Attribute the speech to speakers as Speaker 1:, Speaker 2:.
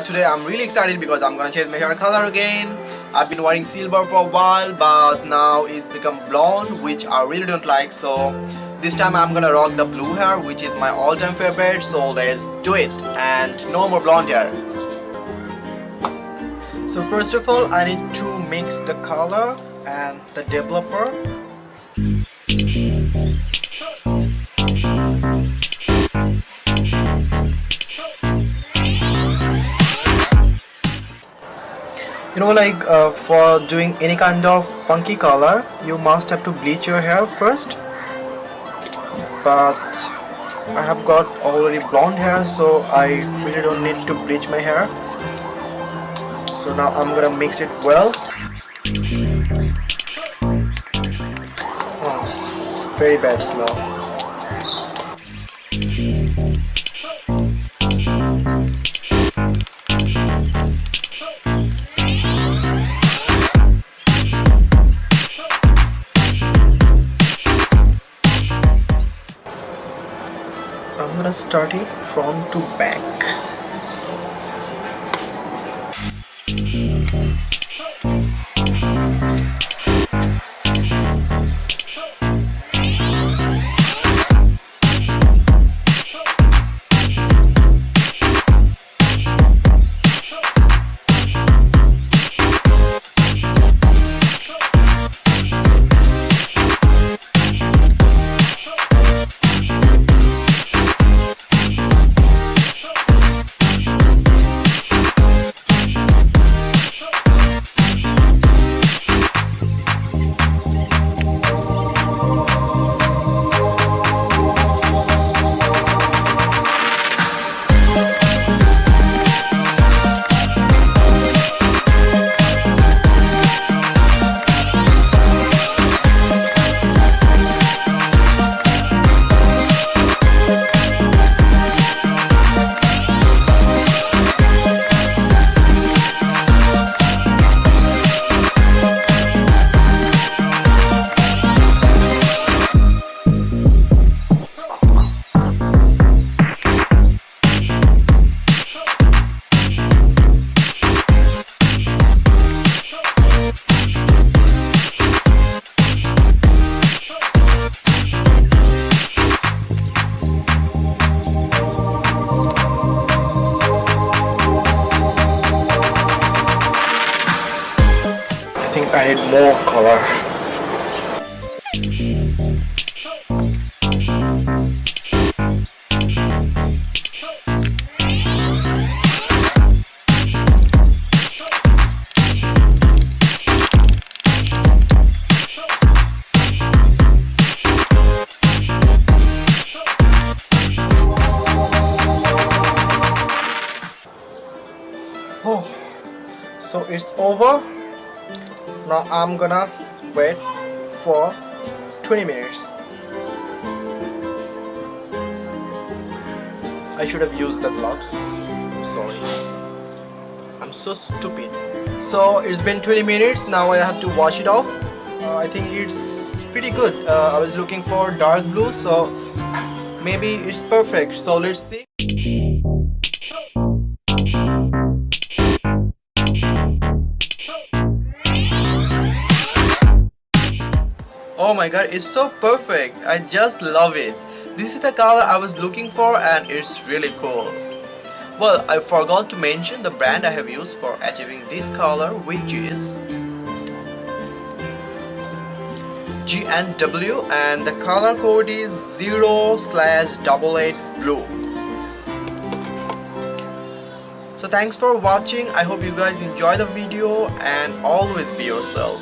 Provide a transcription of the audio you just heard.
Speaker 1: Today I'm really excited because I'm gonna change my hair color again. I've been wearing silver for a while, but now it's become blonde, which I really don't like. So this time I'm gonna rock the blue hair, which is my all-time favorite. So let's do it, and no more blonde hair. So first of all, I need to mix the color and the developer. For doing any kind of funky color, you must have to bleach your hair first. But I have got already blonde hair, so I really don't need to bleach my hair. So now I'm gonna mix it well. Oh, very bad smell. I'm gonna start it front to back. I need more color. Oh, so it's over. Now I'm gonna wait for 20 minutes. I should have used the gloves. Sorry. I'm so stupid. So it's been 20 minutes. Now I have to wash it off. I think it's pretty good. I was looking for dark blue, so maybe it's perfect. So let's see. Oh my god, it's so perfect. I just love it. This is the color I was looking for and it's really cool. Well, I forgot to mention the brand I have used for achieving this color, which is G&W, and the color code is 0/88 blue. So thanks for watching. I hope you guys enjoy the video and always be yourself.